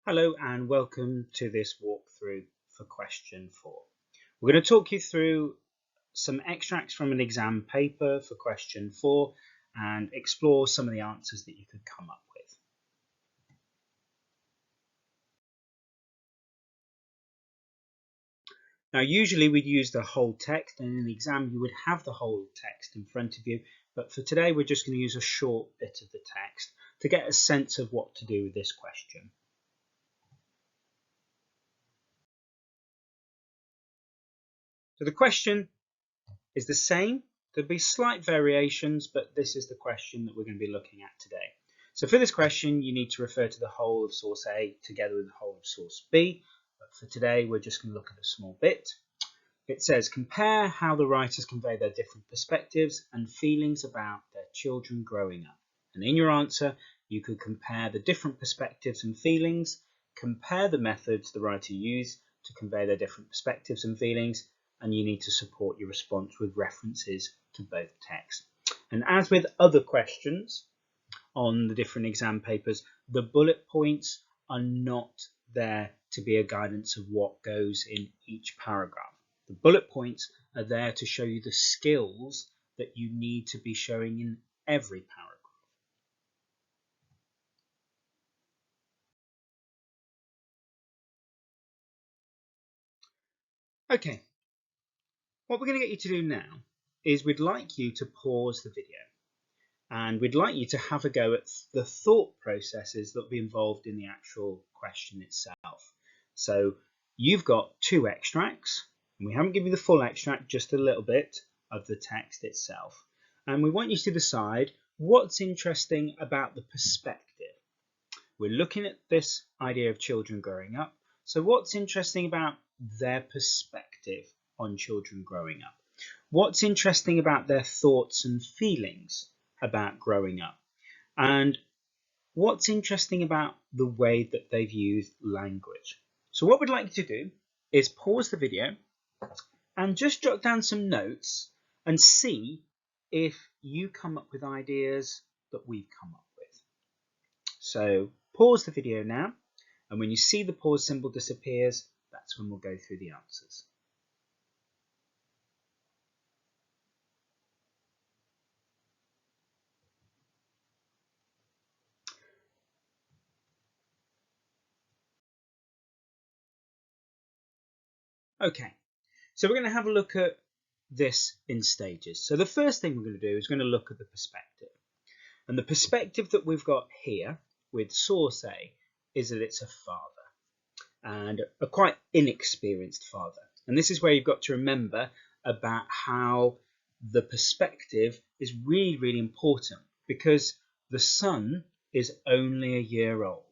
Hello and welcome to this walkthrough for question 4. We're going to talk you through some extracts from an exam paper for question 4 and explore some of the answers that you could come up with. Now usually we'd use the whole text, and in the exam you would have the whole text in front of you, but for today we're just going to use a short bit of the text to get a sense of what to do with this question. So the question is the same. There'll be slight variations, but this is the question that we're going to be looking at today. So for this question, you need to refer to the whole of source A together with the whole of source B. But for today, we're just going to look at a small bit. It says, compare how the writers convey their different perspectives and feelings about their children growing up. And in your answer, you could compare the different perspectives and feelings, compare the methods the writer used to convey their different perspectives and feelings, and you need to support your response with references to both texts. And as with other questions on the different exam papers, the bullet points are not there to be a guidance of what goes in each paragraph. The bullet points are there to show you the skills that you need to be showing in every paragraph. Okay, what we're going to get you to do now is we'd like you to pause the video and we'd like you to have a go at the thought processes that will be involved in the actual question itself. So you've got two extracts, and we haven't given you the full extract, just a little bit of the text itself. And we want you to decide what's interesting about the perspective. We're looking at this idea of children growing up. So what's interesting about their perspective on children growing up? What's interesting about their thoughts and feelings about growing up? And what's interesting about the way that they've used language? So what we'd like you to do is pause the video and just jot down some notes and see if you come up with ideas that we've come up with. So pause the video now, and when you see the pause symbol disappears, that's when we'll go through the answers. Okay, so we're going to have a look at this in stages. So the first thing we're going to do is going to look at the perspective. And the perspective that we've got here with source A is that it's a father, and a quite inexperienced father. And this is where you've got to remember about how the perspective is really, really important, because the son is only a year old.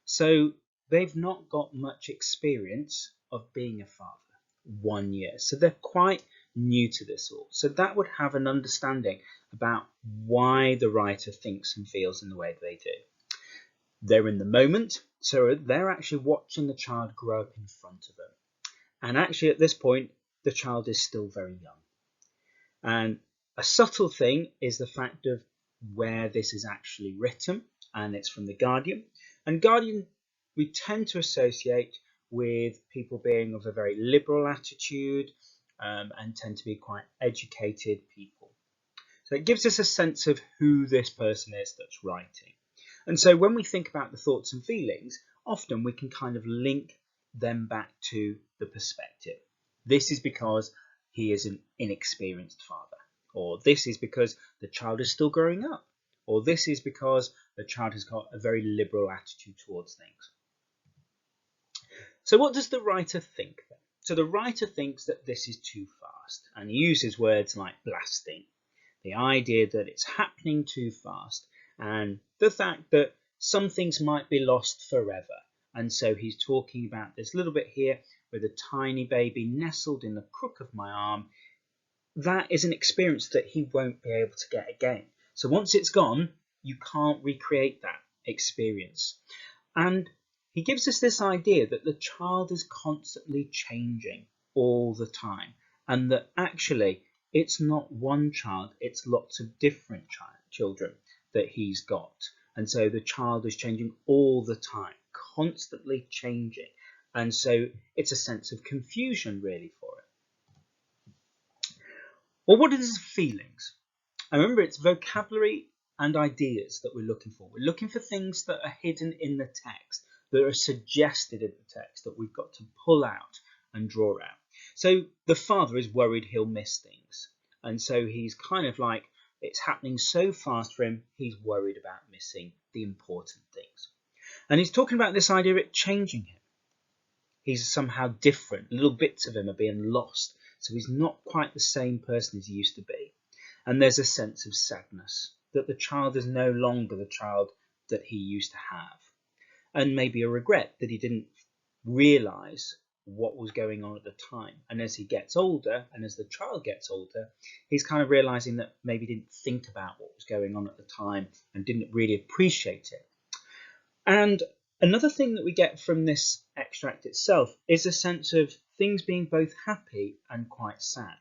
So they've not got much experience of being a father, 1 year. So they're quite new to this all. So that would have an understanding about why the writer thinks and feels in the way that they do. They're in the moment, so they're actually watching the child grow up in front of them. And actually at this point, the child is still very young. And a subtle thing is the fact of where this is actually written, and it's from The Guardian. And Guardian we tend to associate with people being of a very liberal attitude and tend to be quite educated people. So it gives us a sense of who this person is that's writing. And so when we think about the thoughts and feelings, often we can kind of link them back to the perspective. This is because he is an inexperienced father, or this is because the child is still growing up, or this is because the child has got a very liberal attitude towards things. So what does the writer think then? So the writer thinks that this is too fast, and he uses words like blasting, the idea that it's happening too fast, and the fact that some things might be lost forever. And so he's talking about this little bit here with a tiny baby nestled in the crook of my arm. That is an experience that he won't be able to get again. So once it's gone, you can't recreate that experience. And he gives us this idea that the child is constantly changing all the time, and that actually it's not one child, it's lots of different children that he's got. And so the child is changing all the time, constantly changing. And so it's a sense of confusion really for it. Well, what is feelings? And remember, it's vocabulary and ideas that we're looking for. We're looking for things that are hidden in the text, that are suggested in the text, that we've got to pull out and draw out. So the father is worried he'll miss things. And so he's kind of like, it's happening so fast for him, he's worried about missing the important things. And he's talking about this idea of it changing him. He's somehow different. Little bits of him are being lost. So he's not quite the same person as he used to be. And there's a sense of sadness, that the child is no longer the child that he used to have. And maybe a regret that he didn't realise what was going on at the time. And as he gets older, and as the child gets older, he's kind of realising that maybe he didn't think about what was going on at the time and didn't really appreciate it. And another thing that we get from this extract itself is a sense of things being both happy and quite sad.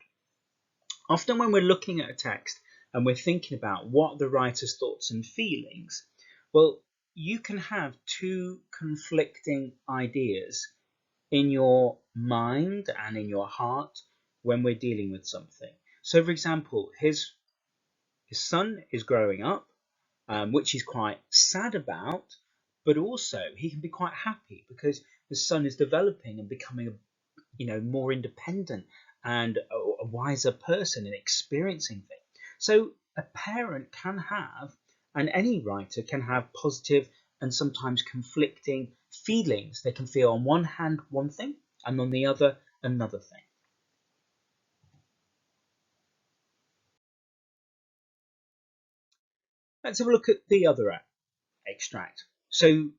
Often when we're looking at a text and we're thinking about what the writer's thoughts and feelings, well, you can have two conflicting ideas in your mind and in your heart when we're dealing with something. So, for example, his son is growing up, which he's quite sad about, but also he can be quite happy because the son is developing and becoming more independent and a wiser person and experiencing things. So a parent can have, and any writer can have, positive and sometimes conflicting feelings. They can feel on one hand one thing and on the other another thing. Let's have a look at the other extract. So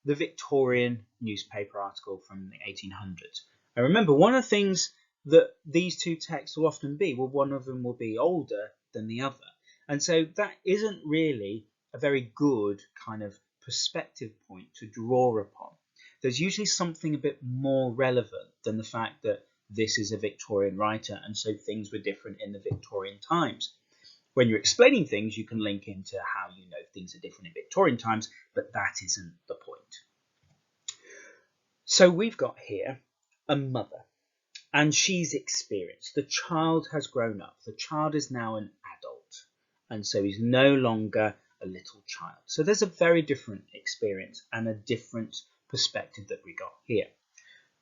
the Victorian newspaper article from the 1800s. And remember, one of the things that these two texts will often be, well, one of them will be older than the other. And so that isn't really a very good kind of perspective point to draw upon. There's usually something a bit more relevant than the fact that this is a Victorian writer and so things were different in the Victorian times. When you're explaining things, you can link into how you know things are different in Victorian times, but that isn't the point. So we've got here a mother, and she's experienced. The child has grown up. The child is now an adult, and so he's no longer a little child. So there's a very different experience and a different perspective that we got here.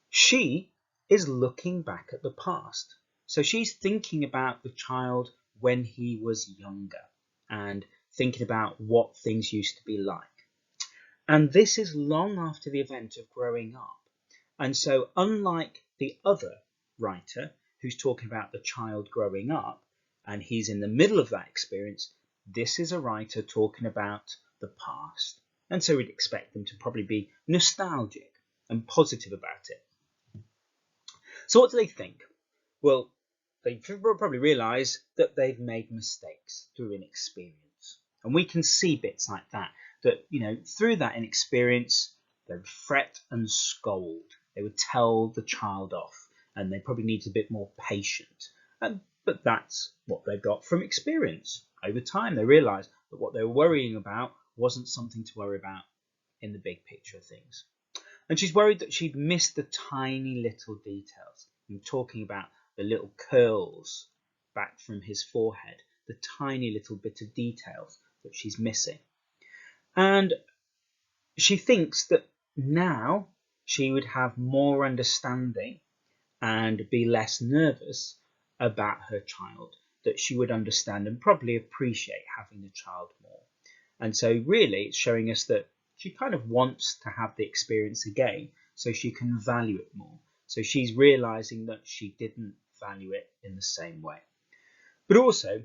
She is looking back at the past. So she's thinking about the child when he was younger and thinking about what things used to be like. And this is long after the event of growing up. And so unlike the other writer who's talking about the child growing up and he's in the middle of that experience, this is a writer talking about the past. And so we'd expect them to probably be nostalgic and positive about it. So what do they think? Well, they probably realise that they've made mistakes through inexperience. And we can see bits like that, through that inexperience, they would fret and scold. They would tell the child off, and they probably need a bit more patience. But that's what they got from experience. Over time, they realised that what they were worrying about wasn't something to worry about in the big picture of things. And she's worried that she'd missed the tiny little details. I'm talking about the little curls back from his forehead, the tiny little bit of details that she's missing. And she thinks that now she would have more understanding and be less nervous about her child, that she would understand and probably appreciate having the child more. And so really it's showing us that she kind of wants to have the experience again so she can value it more. So she's realizing that she didn't value it in the same way. But also,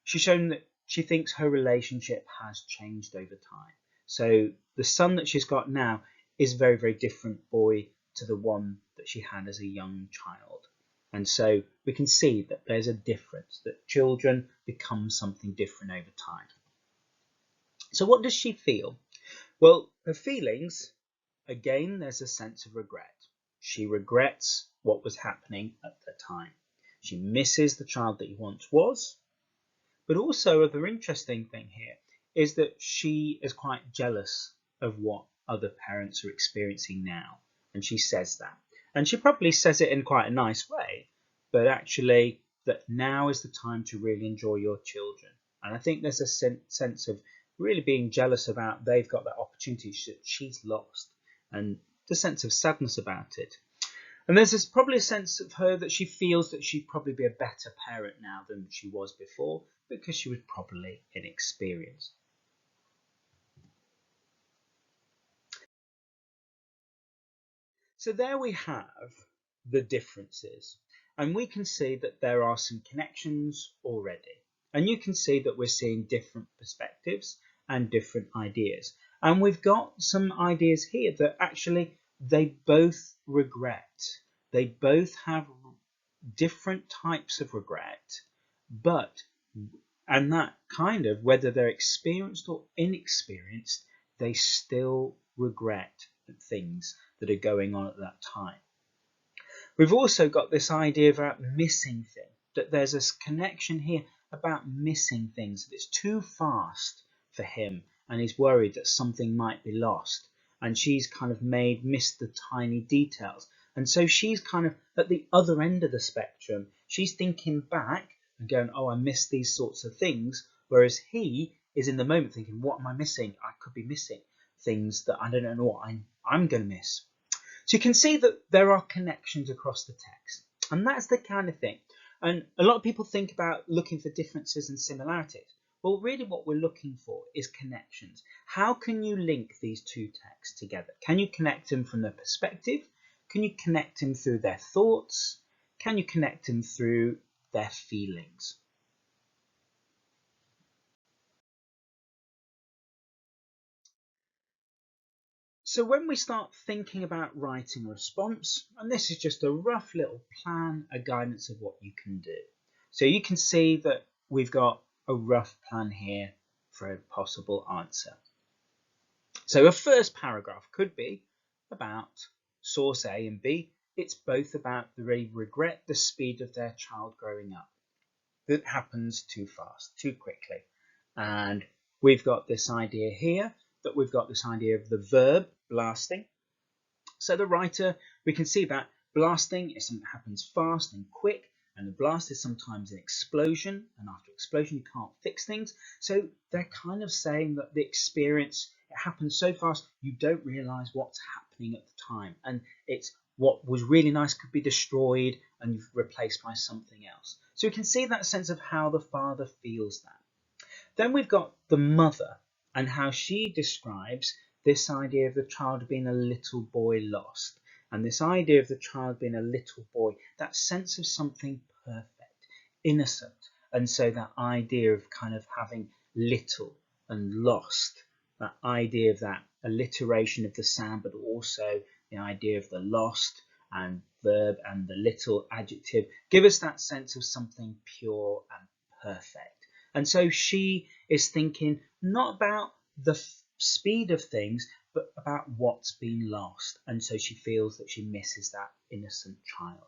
she's shown that she thinks her relationship has changed over time. So the son that she's got now is a very, very different boy to the one that she had as a young child. And so we can see that there's a difference, that children become something different over time. So what does she feel? Well, her feelings, again, there's a sense of regret. She regrets what was happening at the time. She misses the child that he once was. But also, the interesting thing here is that she is quite jealous of what other parents are experiencing now. And she says that. And she probably says it in quite a nice way, but actually that now is the time to really enjoy your children. And I think there's a sense of really being jealous about they've got that opportunity that she's lost, and the sense of sadness about it. And there's probably a sense of her that she feels that she'd probably be a better parent now than she was before, because she was probably inexperienced. So there we have the differences, and we can see that there are some connections already. And you can see that we're seeing different perspectives and different ideas. And we've got some ideas here that actually they both regret. They both have different types of regret, and that kind of, whether they're experienced or inexperienced, they still regret things that are going on at that time. We've also got this idea about missing things, that there's this connection here about missing things, that it's too fast for him and he's worried that something might be lost, and she's kind of missed the tiny details. And so she's kind of at the other end of the spectrum. She's thinking back and going, oh, I missed these sorts of things, whereas he is in the moment thinking, what am I missing? I could be missing things that I don't know what I'm going to miss. So you can see that there are connections across the text, and that's the kind of thing. And a lot of people think about looking for differences and similarities. Well, really what we're looking for is connections. How can you link these two texts together? Can you connect them from their perspective? Can you connect them through their thoughts? Can you connect them through their feelings? So when we start thinking about writing a response, and this is just a rough little plan, a guidance of what you can do. So you can see that we've got a rough plan here for a possible answer. So a first paragraph could be about source A and B. It's both about they regret the speed of their child growing up. That happens too fast, too quickly. And we've got this idea here, that we've got this idea of the verb blasting. So the writer, we can see that blasting is something that happens fast and quick, and the blast is sometimes an explosion, and after explosion you can't fix things. So they're kind of saying that the experience, it happens so fast you don't realize what's happening at the time, and it's what was really nice could be destroyed and you've replaced by something else. So we can see that sense of how the father feels that. Then we've got the mother and how she describes this idea of the child being a little boy lost, and this idea of the child being a little boy, that sense of something perfect, innocent. And so that idea of kind of having little and lost, that idea of that alliteration of the sound, but also the idea of the lost and verb and the little adjective, give us that sense of something pure and perfect. And so she is thinking not about the speed of things, but about what's been lost. And so she feels that she misses that innocent child.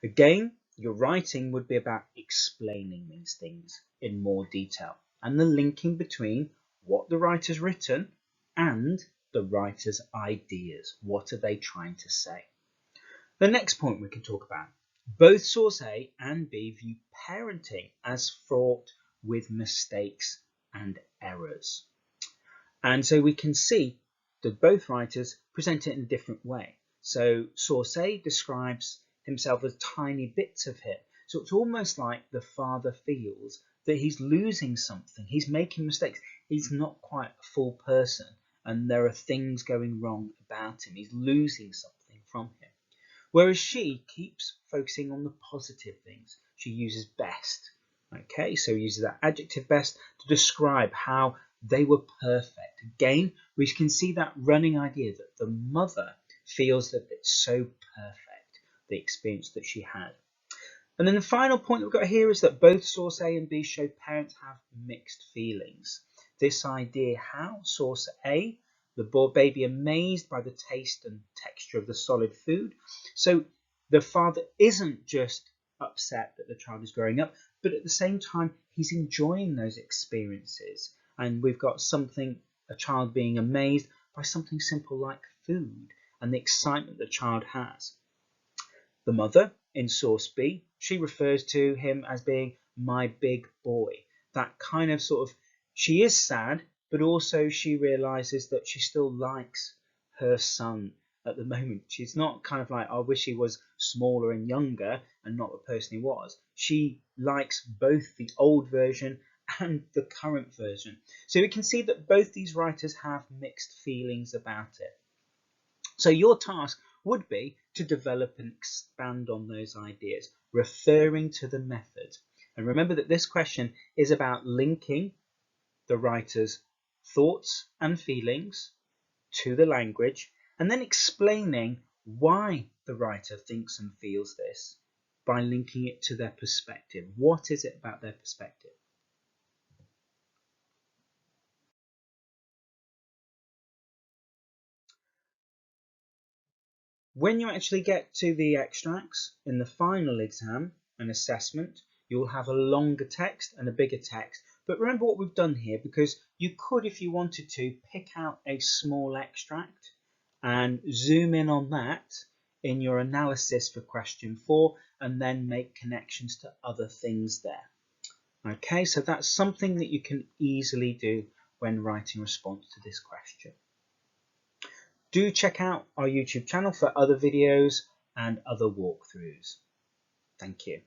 Again, your writing would be about explaining these things in more detail and the linking between what the writer's written and the writer's ideas. What are they trying to say? The next point we can talk about. Both source A and B view parenting as fraught with mistakes and errors. And so we can see that both writers present it in a different way. So source A describes himself as tiny bits of him. So it's almost like the father feels that he's losing something. He's making mistakes. He's not quite a full person, and there are things going wrong about him. He's losing something from him. Whereas she keeps focusing on the positive things. She uses best. Okay, so uses that adjective best to describe how they were perfect. Again, we can see that running idea that the mother feels that it's so perfect, the experience that she had. And then the final point that we've got here is that both source A and B show parents have mixed feelings. This idea how source A, the baby amazed by the taste and texture of the solid food. So the father isn't just upset that the child is growing up, but at the same time he's enjoying those experiences. And we've got something, a child being amazed by something simple like food and the excitement the child has. The mother, in source B, she refers to him as being my big boy. That kind of sort of, she is sad, but also she realizes that she still likes her son at the moment. She's not kind of like, I wish he was smaller and younger and not the person he was. She likes both the old version and the current version. So we can see that both these writers have mixed feelings about it. So your task would be to develop and expand on those ideas, referring to the method. And remember that this question is about linking the writer's thoughts and feelings to the language, and then explaining why the writer thinks and feels this by linking it to their perspective. What is it about their perspective? When you actually get to the extracts in the final exam and assessment, you'll have a longer text and a bigger text. But remember what we've done here, because you could, if you wanted to, pick out a small extract and zoom in on that in your analysis for question 4 and then make connections to other things there. Okay, so that's something that you can easily do when writing a response to this question. Do check out our YouTube channel for other videos and other walkthroughs. Thank you.